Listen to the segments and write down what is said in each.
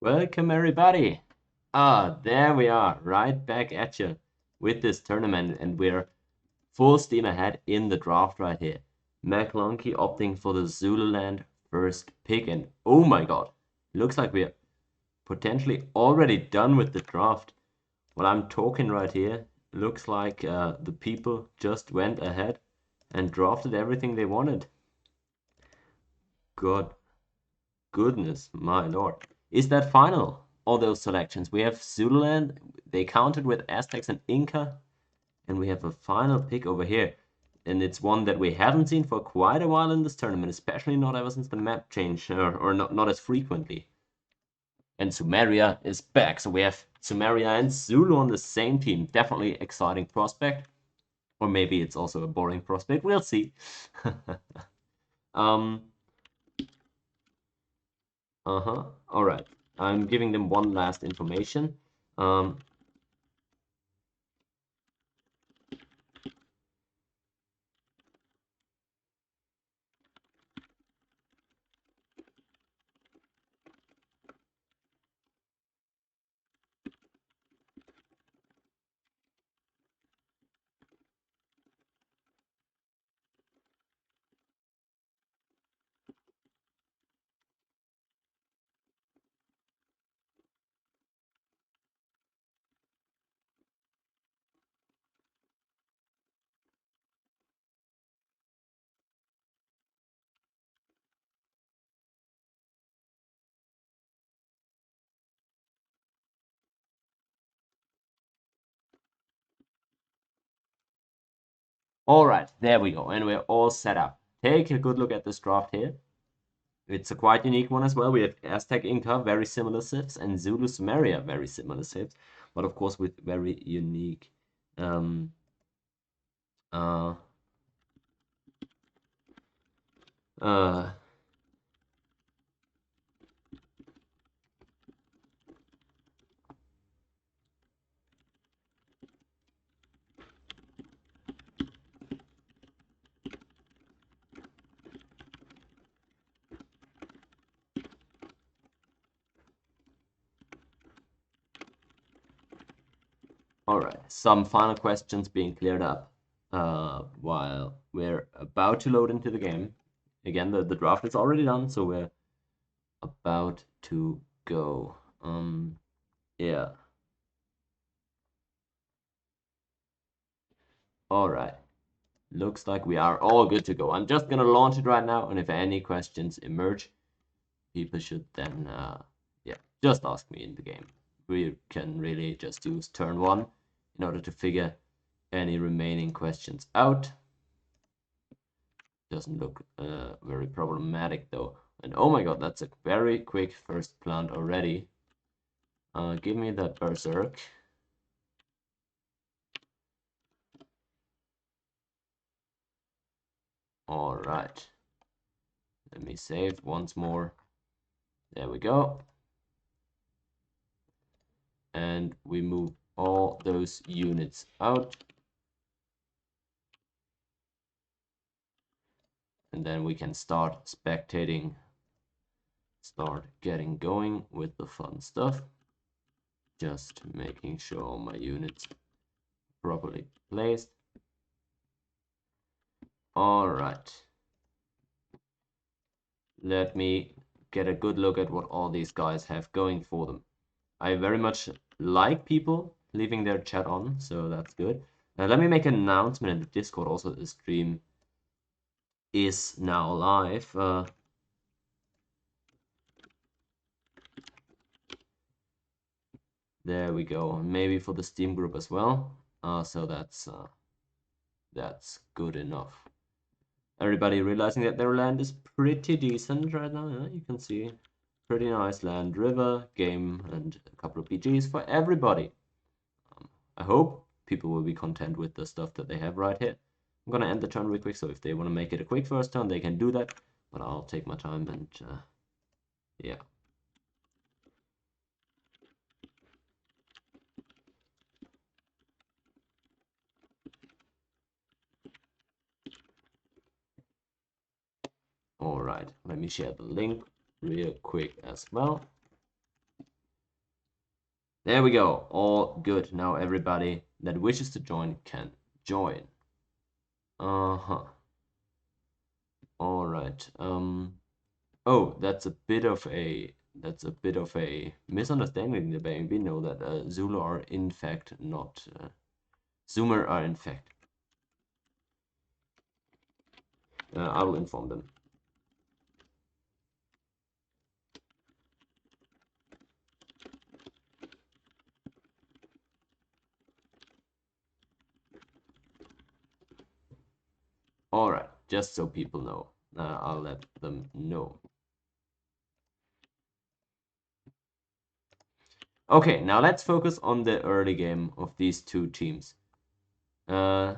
Welcome everybody. There we are, right back at you with this tournament, and we're full steam ahead in the draft right here. Maclunkey opting for the Zululand first pick, and oh my god, looks like we're potentially already done with the draft. While I'm talking right here, looks like the people just went ahead and drafted everything they wanted. Goodness, my lord. Is that final? All those selections. We have Zululand, they counted with Aztecs and Inca, and we have a final pick over here. And it's one that we haven't seen for quite a while in this tournament, especially not ever since the map changed, or not as frequently. And Sumeria is back, so we have Sumeria and Zulu on the same team. Definitely exciting prospect. Or maybe it's also a boring prospect, we'll see. Alright. I'm giving them one last information. Alright, there we go, and we're all set up. Take a good look at this draft here. It's a quite unique one as well. We have Aztec Inca, very similar civs, and Zulu Sumeria, very similar civs, but of course with very unique uh, Alright, some final questions being cleared up while we're about to load into the game. Again, the draft is already done, so we're about to go. Yeah. Alright. Looks like we are all good to go. I'm just gonna launch it right now, and if any questions emerge, people should then, yeah, just ask me in the game. We can really just use turn 1 in order to figure any remaining questions out. Doesn't look very problematic though. And oh my god, that's a very quick first plant already. Give me that berserk. Alright. Let me save once more. There we go. And we move all those units out. And then we can start spectating, start getting going with the fun stuff. Just making sure all my units properly placed. Alright. Let me get a good look at what all these guys have going for them. I very much like people leaving their chat on, so that's good. Let me make an announcement in the Discord also. The stream is now live. There we go. Maybe for the Steam group as well. So that's good enough. Everybody realizing that their land is pretty decent right now. Yeah, you can see pretty nice land, river, game, and a couple of PGs for everybody. I hope people will be content with the stuff that they have right here. I'm gonna end the turn real quick, so if they want to make it a quick first turn, they can do that. But I'll take my time and yeah. Alright, let me share the link real quick as well. There we go. All good. Now everybody that wishes to join can join. Uh-huh. All right. Oh, that's a bit of a misunderstanding. The bank. We know that Zulu are in fact not Zoomer are in fact. I will inform them. All right, just so people know, I'll let them know. Okay, now let's focus on the early game of these two teams. All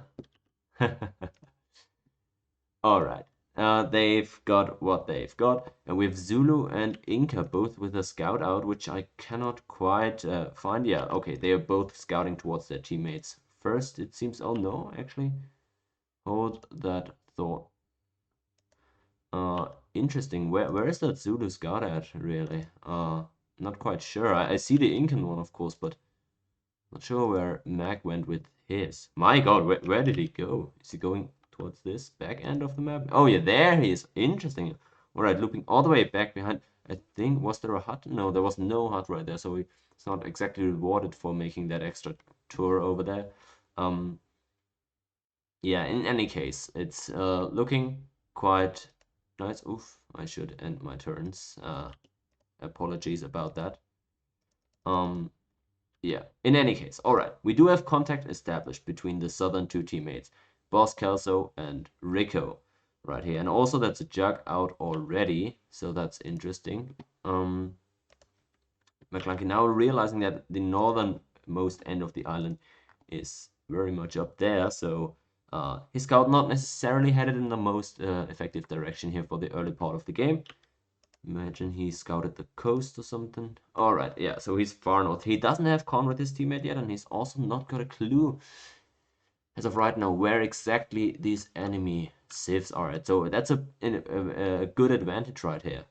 right, they've got what they've got, and we have Zulu and Inca both with a scout out, which I cannot quite find. Yeah, okay, they are both scouting towards their teammates first, it seems. Oh no, actually, hold that thought. Interesting. Where is that Zulu scout at, really? Not quite sure. I see the Incan one, of course, but not sure where Mac went with his. My God, where did he go? Is he going towards this back end of the map? Oh yeah, there he is. Interesting. All right, looping all the way back behind. I think, was there a hut? No, there was no hut right there, so it's not exactly rewarded for making that extra tour over there. Yeah, in any case, it's looking quite nice. Oof, I should end my turns. Apologies about that. Yeah, in any case, all right. We do have contact established between the southern two teammates, BossKelso and Ricko, right here. And also that's a jug out already, so that's interesting. Maclunkey now realizing that the northernmost end of the island is very much up there, so his scout not necessarily headed in the most effective direction here for the early part of the game. Imagine he scouted the coast or something. Alright, yeah, so he's far north. He doesn't have con with his teammate yet, and he's also not got a clue as of right now where exactly these enemy civs are at. So that's a good advantage right here.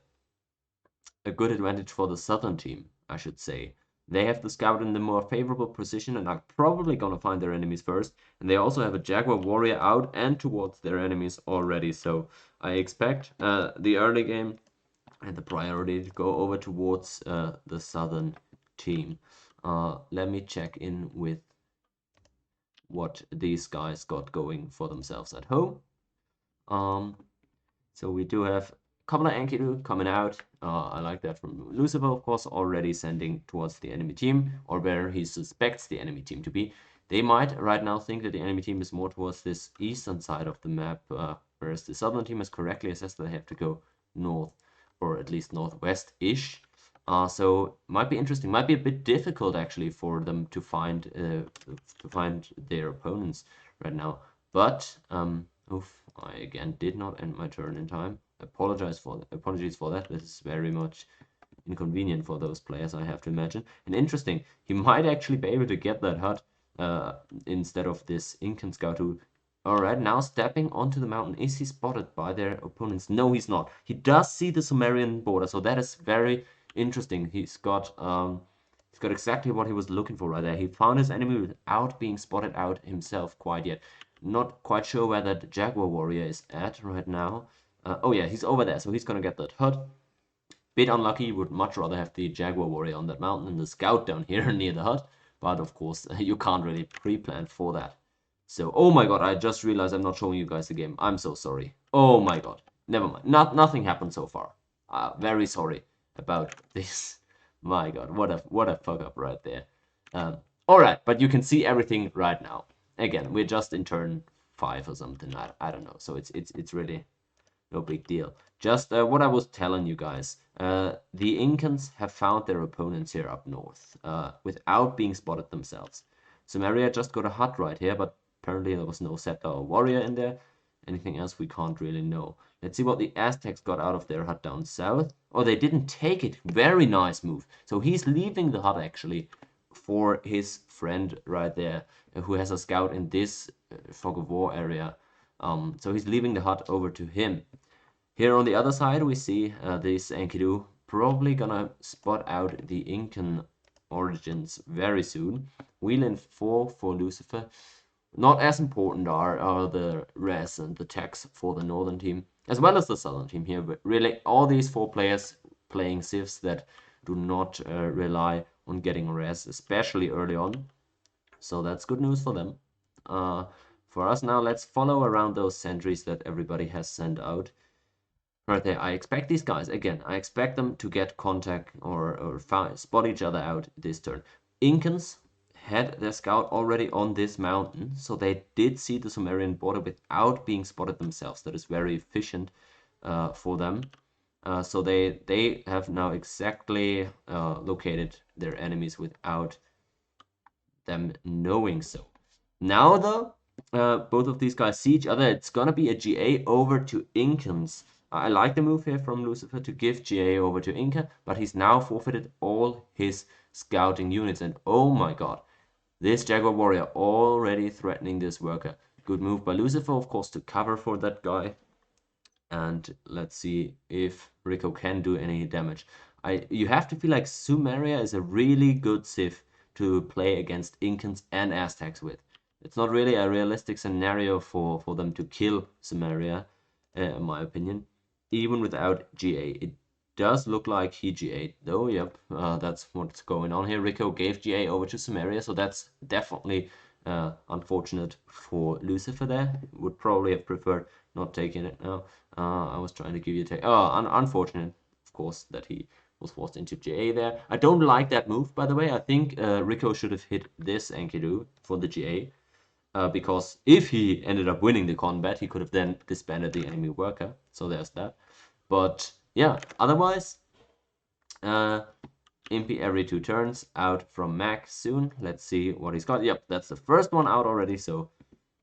A good advantage for the southern team, I should say. They have the scout in the more favorable position and are probably gonna find their enemies first. And they also have a Jaguar warrior out and towards their enemies already. So I expect the early game and the priority to go over towards the southern team. Let me check in with what these guys got going for themselves at home. So we do have a couple of Enkidu coming out. I like that from Lucifer, of course, already sending towards the enemy team, or where he suspects the enemy team to be. They might right now think that the enemy team is more towards this eastern side of the map, whereas the southern team has correctly assessed that they have to go north, or at least northwest-ish. So might be interesting. Might be a bit difficult actually for them to find their opponents right now. But oof, I again did not end my turn in time. Apologies for that. This is very much inconvenient for those players, I have to imagine. And interesting, he might actually be able to get that hut instead of this Incan scout who. Alright, now stepping onto the mountain. Is he spotted by their opponents? No, he's not. He does see the Sumerian border, so that is very interesting. He's got exactly what he was looking for right there. He found his enemy without being spotted out himself quite yet. Not quite sure where that Jaguar warrior is at right now. Oh yeah, he's over there, so he's gonna get that hut. Bit unlucky, would much rather have the Jaguar warrior on that mountain and the scout down here near the hut. But of course, you can't really pre-plan for that. So, oh my god, I just realized I'm not showing you guys the game. I'm so sorry. Oh my god. Never mind. Nothing happened so far. Very sorry about this. My god, what a fuck up right there. Alright, but you can see everything right now. Again, we're just in turn 5 or something. I don't know. So it's really no big deal. Just what I was telling you guys. The Incans have found their opponents here up north without being spotted themselves. Sumeria just got a hut right here, but apparently there was no settler or warrior in there. Anything else we can't really know. Let's see what the Aztecs got out of their hut down south. Oh, they didn't take it. Very nice move. So he's leaving the hut actually for his friend right there who has a scout in this fog of war area. So he's leaving the hut over to him. Here on the other side we see this Enkidu probably gonna spot out the Incan origins very soon. Wheel in 4 for Lucifer. Not as important are the res and the techs for the northern team, as well as the southern team here. But really, all these 4 players playing civs that do not rely on getting res, especially early on. So that's good news for them. For us now, let's follow around those sentries that everybody has sent out. Right there, I expect these guys, again, I expect them to get contact or spot each other out this turn. Incans had their scout already on this mountain, so they did see the Sumerian border without being spotted themselves. That is very efficient for them. So they have now exactly located their enemies without them knowing so. Now though, both of these guys see each other. It's gonna be a GA over to Incans. I like the move here from Lucifer to give GA over to Inca, but he's now forfeited all his scouting units. And oh my god, this Jaguar warrior already threatening this worker. Good move by Lucifer, of course, to cover for that guy. And let's see if Ricko can do any damage. You have to feel like Sumeria is a really good civ to play against Incans and Aztecs with. It's not really a realistic scenario for them to kill Sumeria, in my opinion, even without GA. It does look like he GA'd though, yep, that's what's going on here. Ricko gave GA over to Sumeria, so that's definitely unfortunate for Lucifer there. Would probably have preferred not taking it now. I was trying to give you a take. Oh, unfortunate, of course, that he was forced into GA there. I don't like that move, by the way. I think Ricko should have hit this Enkidu for the GA. Because if he ended up winning the combat, he could have then disbanded the enemy worker. So there's that. But yeah, otherwise, Impy every 2 turns out from Mac soon. Let's see what he's got. Yep, that's the first one out already. So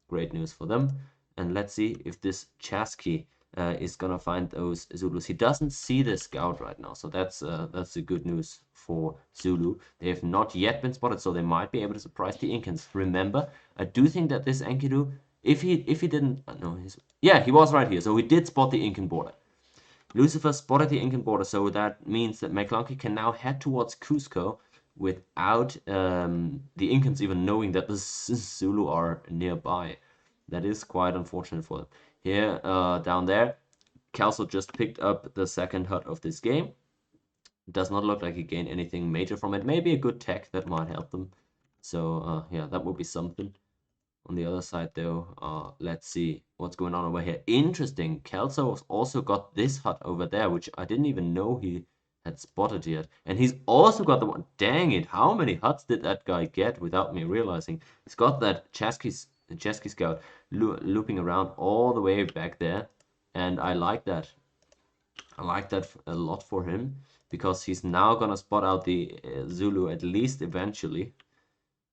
great news for them. And let's see if this Chasky is gonna find those Zulus. He doesn't see the scout right now, so that's the good news for Zulu. They have not yet been spotted, so they might be able to surprise the Incans. Remember, I do think that this Enkidu, if he didn't, no, he was right here, so he did spot the Incan border. Lucifer spotted the Incan border, so that means that Maclunkey can now head towards Cusco without the Incans even knowing that the Zulu are nearby. That is quite unfortunate for them. Here, down there, Kelso just picked up the second hut of this game. Does not look like he gained anything major from it. Maybe a good tech that might help them. So, yeah, that would be something. On the other side, though, let's see what's going on over here. Interesting, Kelso also got this hut over there, which I didn't even know he had spotted yet. And he's also got the one. Dang it, how many huts did that guy get without me realizing? He's got that Chesky scout looping around all the way back there. And I like that. I like that a lot for him, because he's now gonna spot out the Zulu at least eventually,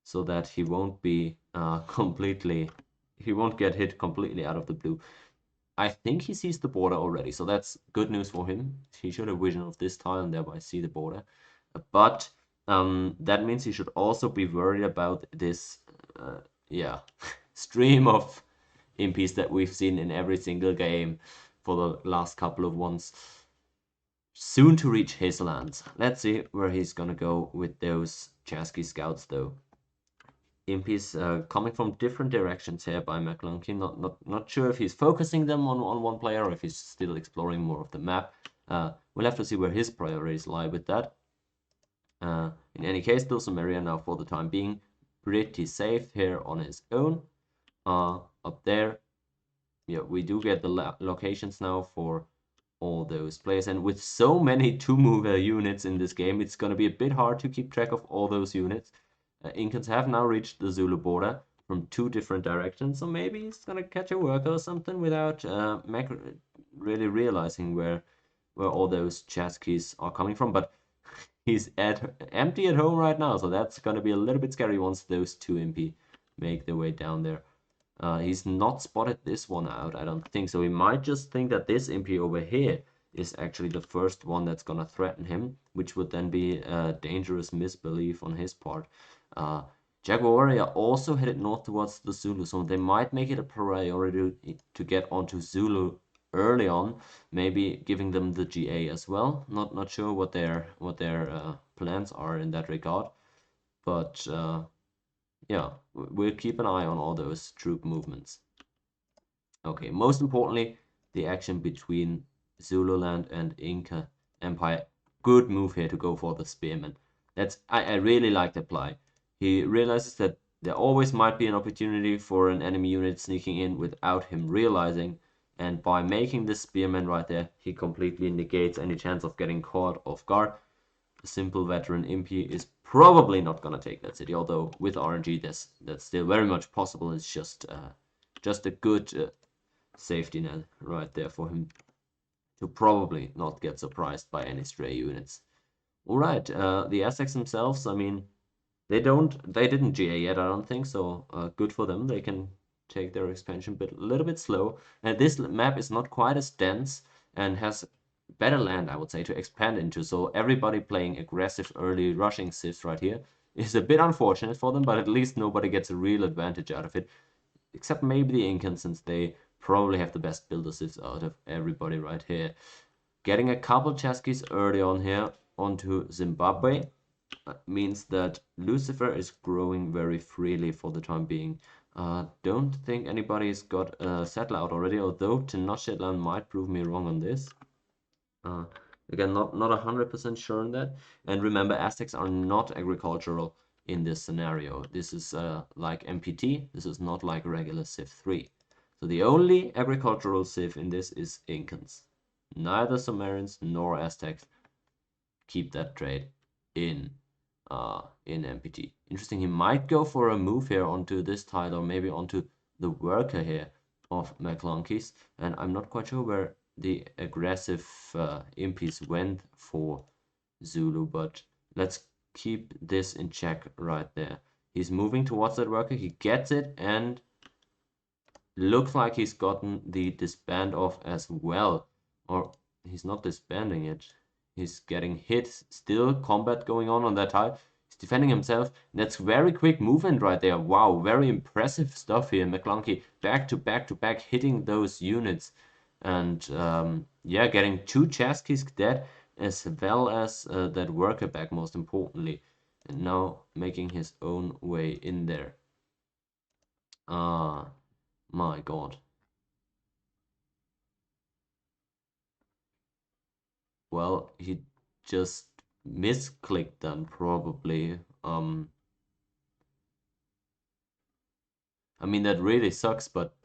so that he won't be he won't get hit completely out of the blue. I think he sees the border already, so that's good news for him. He should have vision of this tile and thereby see the border. But that means he should also be worried about this, stream of impies that we've seen in every single game for the last couple of ones. Soon to reach his lands. Let's see where he's gonna go with those Chasky scouts, though. Impies coming from different directions here by Maclunkey. Not sure if he's focusing them on one player or if he's still exploring more of the map. We'll have to see where his priorities lie with that. In any case, though, Sumeria now for the time being pretty safe here on his own. Up there, yeah, we do get the locations now for all those players, and with so many 2-mover units in this game, it's going to be a bit hard to keep track of all those units. Incans have now reached the Zulu border from 2 different directions, so maybe he's gonna catch a worker or something without Mac really realizing where all those Chaskys are coming from. But he's empty at home right now, so that's gonna be a little bit scary once those 2 MP make their way down there. He's not spotted this one out, I don't think, so he might just think that this MP over here is actually the first one that's gonna threaten him, which would then be a dangerous misbelief on his part. Jaguar Warrior also headed north towards the Zulu, so they might make it a priority to get onto Zulu early on, maybe giving them the GA as well. Not sure what their plans are in that regard. But yeah, we'll keep an eye on all those troop movements. Okay, most importantly, the action between Zululand and Inca Empire. Good move here to go for the spearman. I really like that play. He realizes that there always might be an opportunity for an enemy unit sneaking in without him realizing, and by making the spearman right there, he completely negates any chance of getting caught off guard. A simple veteran impy is probably not gonna take that city, although with RNG that's still very much possible. It's just a good safety net right there for him to probably not get surprised by any stray units. All right, the Aztecs themselves, I mean, they didn't GA yet, I don't think, so good for them. They can take their expansion bit a little bit slow. And this map is not quite as dense and has better land, I would say, to expand into. So everybody playing aggressive early rushing civs right here is a bit unfortunate for them, but at least nobody gets a real advantage out of it. Except maybe the Incans, since they probably have the best builder civs out of everybody right here. Getting a couple chassis early on here onto Zimbabwe means that Lucifer is growing very freely for the time being. Don't think anybody's got a settler out already, although Tenochtitlan might prove me wrong on this. Uh, Again, not 100% sure on that. And remember, Aztecs are not agricultural in this scenario. This is like MPT. This is not like regular CIV3. So the only agricultural civ in this is Incans. Neither Sumerians nor Aztecs keep that trade in MPT. Interesting, he might go for a move here onto this tile or maybe onto the worker here of Maclunkey's, and I'm not quite sure where the aggressive impies went for Zulu, but let's keep this in check right there. He's moving towards that worker, he gets it, and looks like he's gotten the disband off as well. Or he's not disbanding it. He's getting hit. Still combat going on that tile. He's defending himself. That's very quick movement right there. Wow, very impressive stuff here. Maclunkey back to back to back hitting those units. And yeah, getting two chassis dead as well as that worker back, most importantly. And now making his own way in there. My god. Well, he just misclicked then probably. I mean that really sucks, but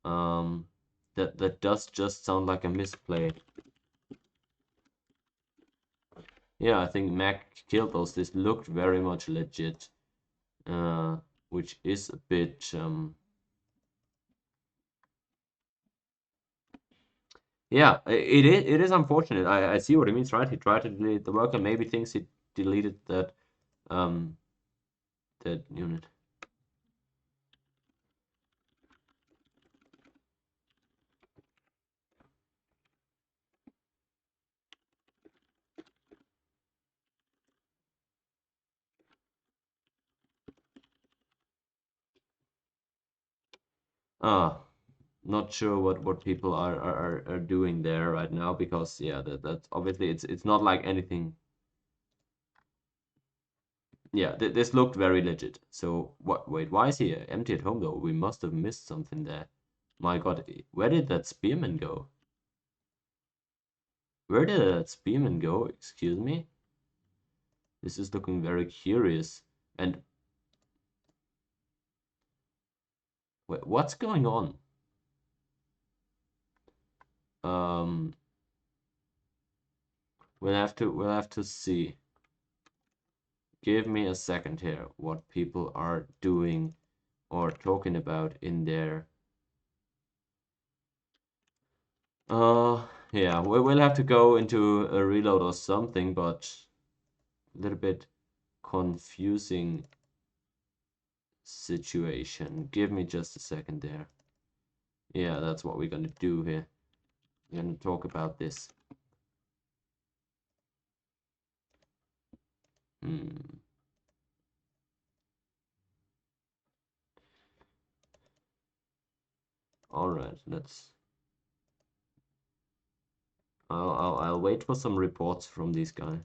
that does just sound like a misplay. Yeah, I think Mac killed us. This looked very much legit, which is a bit yeah, it is unfortunate. I see what he means, right? He tried to delete the worker, maybe thinks he deleted um that unit. Not sure what people are doing there right now, because yeah, that's obviously it's not like anything. Yeah, this looked very legit. So what? Wait, why is he empty at home though? We must have missed something there. My God, where did that spearman go? Where did that spearman go? Excuse me. This is looking very curious. And wait, what's going on? Um, we'll have to see. Give me a second here. What people are doing or talking about in there. Yeah, we'll have to go into a reload or something, but a little bit confusing situation. Give me just a second there. Yeah, that's what we're gonna do here. We're gonna talk about this. All right, let's. I'll wait for some reports from these guys.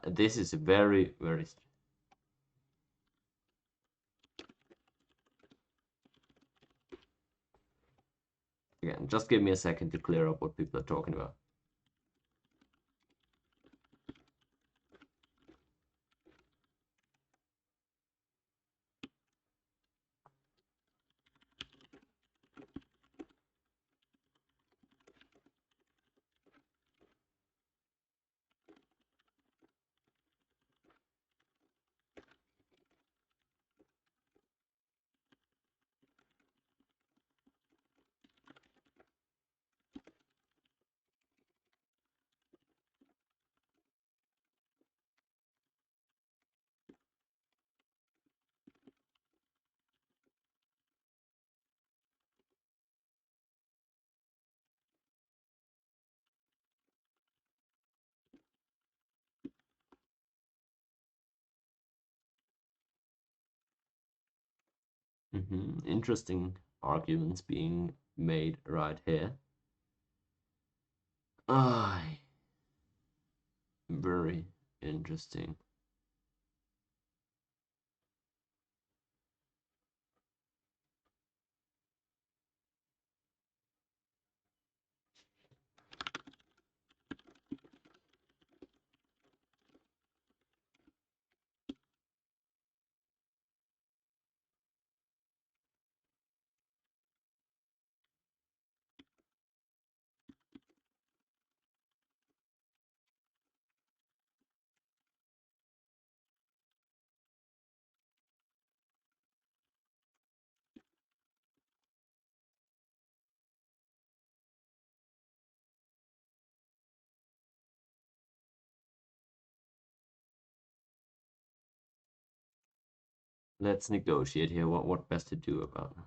This is very, very... Again, just give me a second to clear up what people are talking about. Interesting arguments being made right here. Very interesting. Let's negotiate here what best to do about it.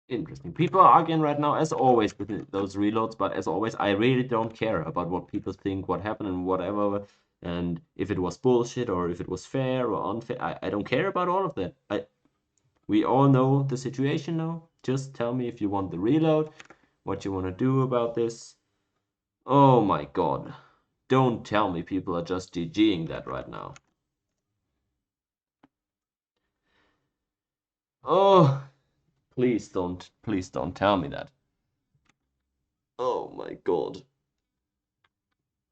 Interesting. People are arguing right now, as always, with those reloads, but as always, I really don't care about what people think, what happened, and whatever, and if it was bullshit or if it was fair or unfair. I don't care about all of that. We all know the situation now. Just tell me if you want the reload, what you want to do about this. Oh my god. Don't tell me people are just GGing that right now. Oh, please don't tell me that. Oh my god.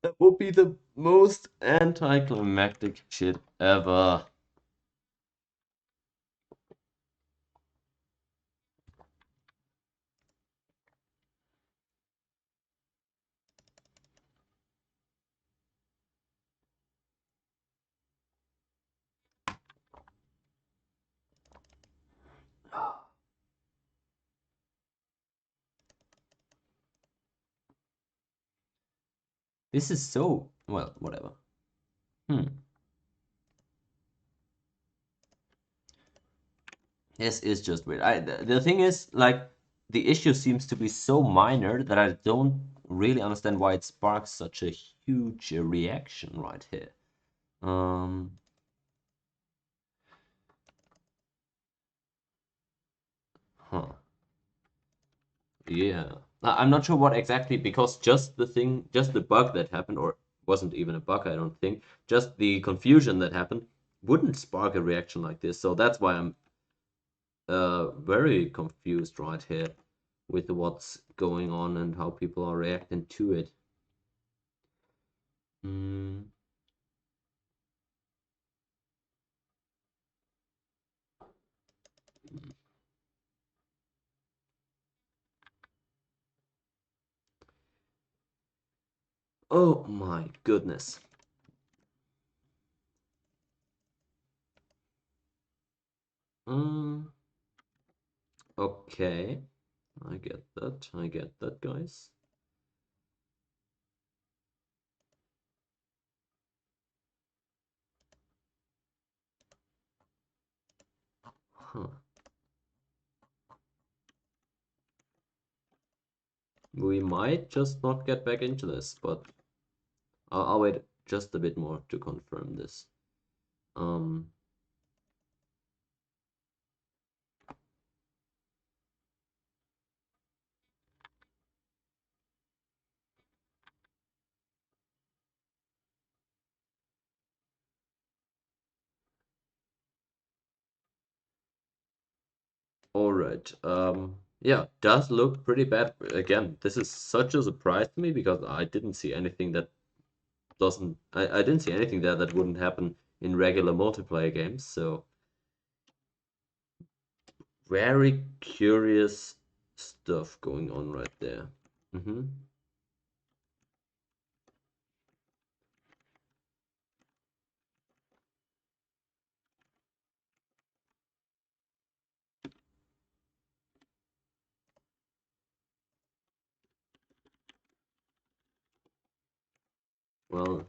That would be the most anticlimactic shit ever. This is so... well, whatever. This is just weird. The thing is, like, the issue seems to be so minor that I don't really understand why it sparks such a huge reaction right here. Huh. Yeah. I'm not sure what exactly, because just the bug that happened, or wasn't even a bug, I don't think, just the confusion that happened wouldn't spark a reaction like this. So that's why I'm very confused right here with what's going on and how people are reacting to it. Mm. Oh my goodness. Mm. Okay. I get that. I get that, guys. Huh. We might just not get back into this, but I'll wait just a bit more to confirm this. Um, all right. Yeah, does look pretty bad. Again, this is such a surprise to me because I didn't see anything that doesn't. I didn't see anything there that wouldn't happen in regular multiplayer games. So very curious stuff going on right there. Mm-hmm. Well,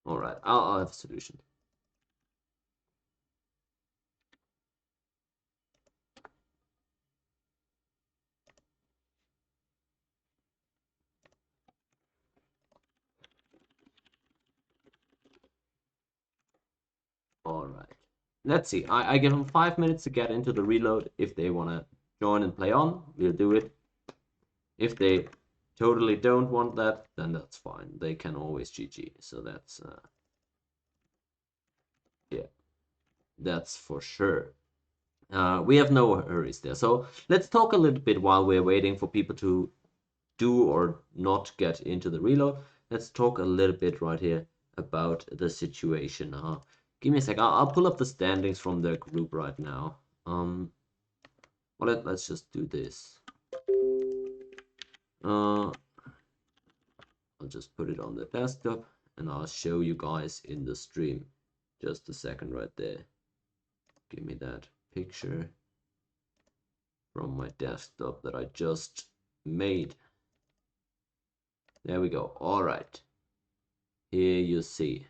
all right. I'll have a solution. All right. Let's see. I give them 5 minutes to get into the reload. If they want to join and play on, we'll do it. If they totally don't want that, then that's fine. They can always GG. So that's, yeah, that's for sure. We have no hurries there. So let's talk a little bit while we're waiting for people to do or not get into the reload. Let's talk a little bit right here about the situation. Give me a sec. I'll pull up the standings from the group right now. Well, let's just do this. I'll just put it on the desktop and I'll show you guys in the stream. Just a second right there. Give me that picture from my desktop that I just made. There we go. All right. Here you see.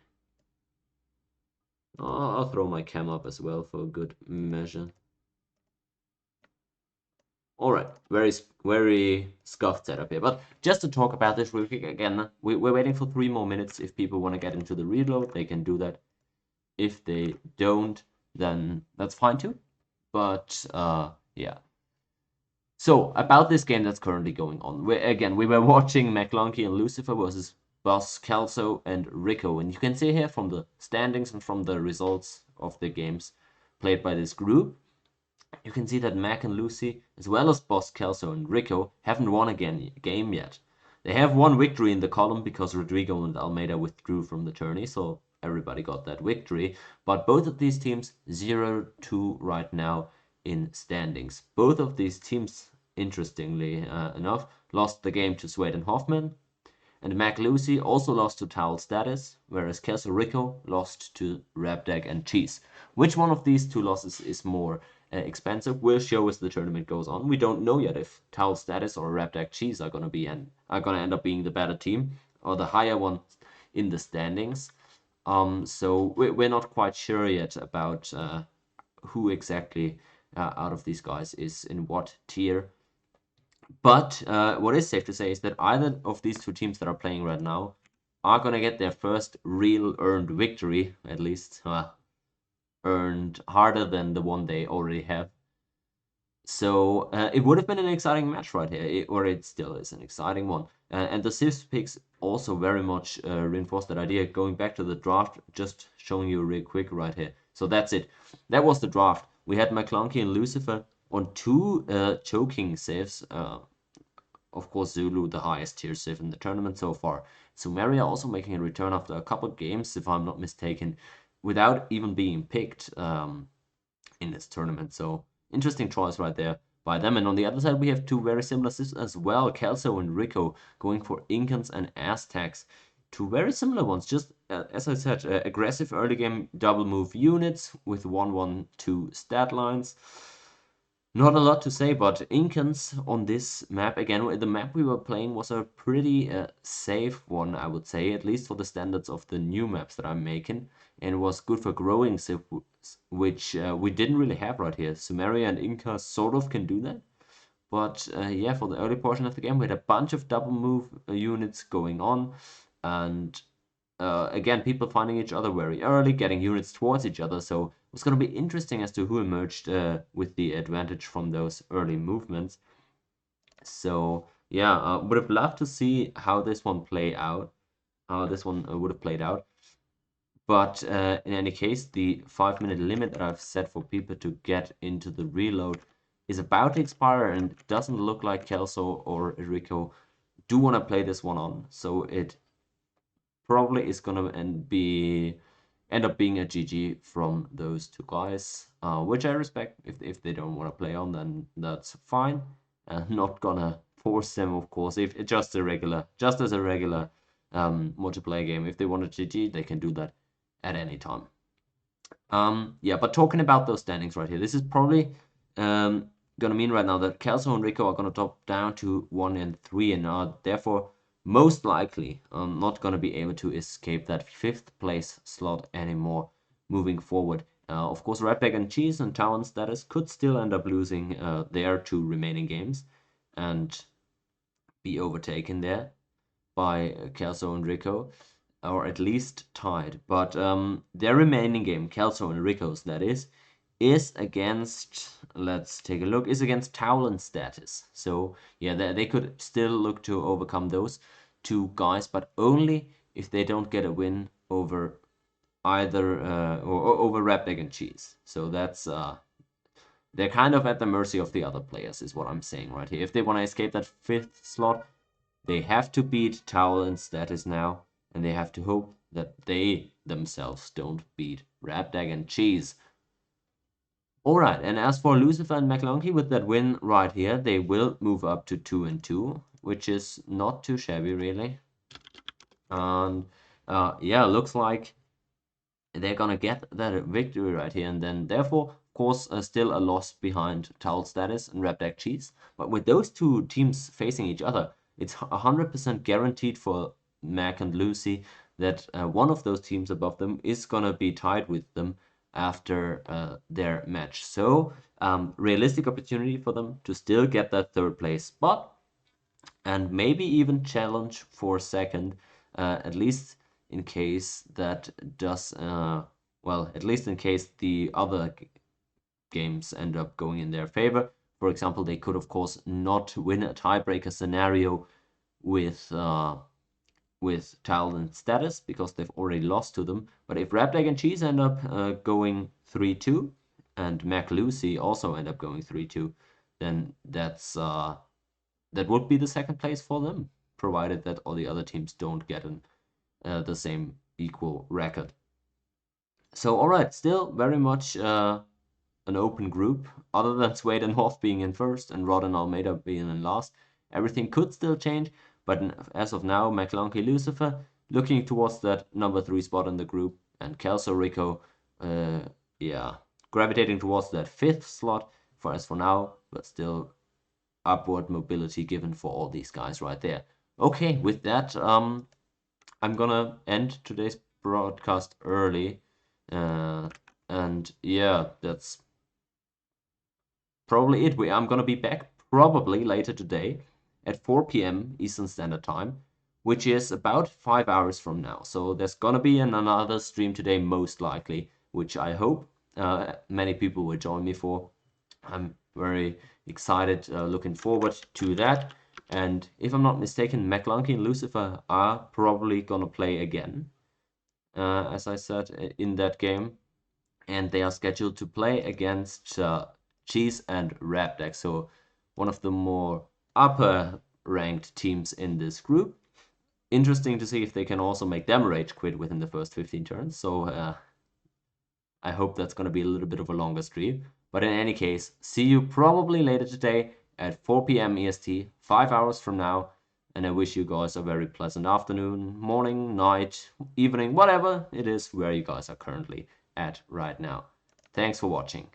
I'll throw my cam up as well for good measure. All right, very scuffed setup here. But just to talk about this real quick again, we're waiting for 3 more minutes. If people want to get into the reload, they can do that. If they don't, then that's fine too. But yeah. So about this game that's currently going on. We were watching Maclunkey+Lucifer versus BossKelso+Ricko, and you can see here from the standings and from the results of the games played by this group, you can see that Mac and Lucy, as well as BossKelso and Ricko, haven't won a game yet. They have one victory in the column because Rodrigo and Almeida withdrew from the tourney, so everybody got that victory. But both of these teams 0-2 right now in standings. Both of these teams, interestingly enough, lost the game to Swade and Hoffman. And Mac Lucy also lost to Towel Status, whereas Kelso+Ricko lost to Rabdag and Cheese. Which one of these two losses is more expensive will show as the tournament goes on. We don't know yet if Towel Status or Rabdag Cheese are gonna end up being the better team, or the higher one in the standings. So we're not quite sure yet about who exactly out of these guys is in what tier. But what is safe to say is that either of these two teams that are playing right now are going to get their first real earned victory, at least earned harder than the one they already have. So it would have been an exciting match right here, or it still is an exciting one. And the CIV picks also very much reinforced that idea. Going back to the draft, just showing you real quick right here. So that's it. That was the draft. We had Maclunkey+Lucifer on two choking CIVs. Of course, Zulu, the highest tier CIV in the tournament so far. Sumeria also making a return after a couple games, if I'm not mistaken, without even being picked in this tournament. So interesting choice right there by them. And on the other side, we have two very similar systems as well. Kelso+Ricko going for Incans and Aztecs. Two very similar ones. Just as I said, aggressive early game double move units with 1-1-2 stat lines. Not a lot to say, but Incans on this map, again, the map we were playing was a pretty safe one, I would say, at least for the standards of the new maps that I'm making, and was good for growing civ, which we didn't really have right here. Sumeria and Inca sort of can do that, but yeah, for the early portion of the game, we had a bunch of double move units going on, and again, people finding each other very early, getting units towards each other, so it was going to be interesting as to who emerged with the advantage from those early movements. So yeah, would have loved to see how this one play out, how this one would have played out. But in any case, the 5-minute limit that I've set for people to get into the reload is about to expire, and it doesn't look like Kelso or Ricko do want to play this one on, so it probably is gonna end up being a GG from those two guys, which I respect. If they don't want to play on, then that's fine. Not gonna force them, of course. If it's just as a regular multiplayer game, if they want a GG, they can do that at any time. Yeah, but talking about those standings right here, this is probably gonna mean right now that Kelso and Ricko are gonna drop down to 1 and 3, and are therefore most likely not gonna be able to escape that 5th place slot anymore moving forward. Of course, Redback and Cheese and Talon status could still end up losing their 2 remaining games and be overtaken there by Kelso and Ricko, or at least tied. But their remaining game, Kelso and Ricko's that is against, let's take a look, is against Towel status. So yeah, they could still look to overcome those two guys, but only if they don't get a win over either or over Rapdag and Cheese. So that's they're kind of at the mercy of the other players, is what I'm saying right here. If they want to escape that 5th slot, they have to beat Towel and status now, and they have to hope that they themselves don't beat Rapdag and Cheese. Alright, and as for Lucifer and Maclunkey, with that win right here, they will move up to 2 and 2, which is not too shabby, really. And yeah, looks like they're gonna get that victory right here, and then therefore, of course, still a loss behind Towel status and Rapdag Cheese. But with those two teams facing each other, it's 100% guaranteed for Mac and Lucy that one of those teams above them is gonna be tied with them after their match. So realistic opportunity for them to still get that 3rd place spot and maybe even challenge for 2nd, at least in case that does well, at least in case the other games end up going in their favor. For example, they could of course not win a tiebreaker scenario with Talent status because they've already lost to them. But if Rapdag and Cheese end up going 3-2 and Mac Lucy also end up going 3-2, then that's that would be the 2nd place for them, provided that all the other teams don't get the same equal record. So alright, still very much an open group, other than Swade and Hoff being in 1st and Rod and Almeida being in last. Everything could still change, but as of now, Maclunkey+Lucifer looking towards that number 3 spot in the group, and Kelso+Ricko, yeah, gravitating towards that 5th slot for now, but still upward mobility given for all these guys right there. Okay, with that, I'm gonna end today's broadcast early. And yeah, that's probably it. I'm gonna be back probably later today at 4 p.m. Eastern Standard Time, which is about 5 hours from now. So there's gonna be another stream today, most likely, which I hope many people will join me for. I'm very excited, looking forward to that. And if I'm not mistaken, Maclunkey+Lucifer are probably gonna play again, as I said in that game, and they are scheduled to play against Cheese and Rapdeck, so one of the more upper ranked teams in this group. Interesting to see if they can also make them rage quit within the first 15 turns. So I hope that's going to be a little bit of a longer stream. But in any case, see you probably later today at 4 p.m. EST, 5 hours from now. And I wish you guys a very pleasant afternoon, morning, night, evening, whatever it is where you guys are currently at right now. Thanks for watching.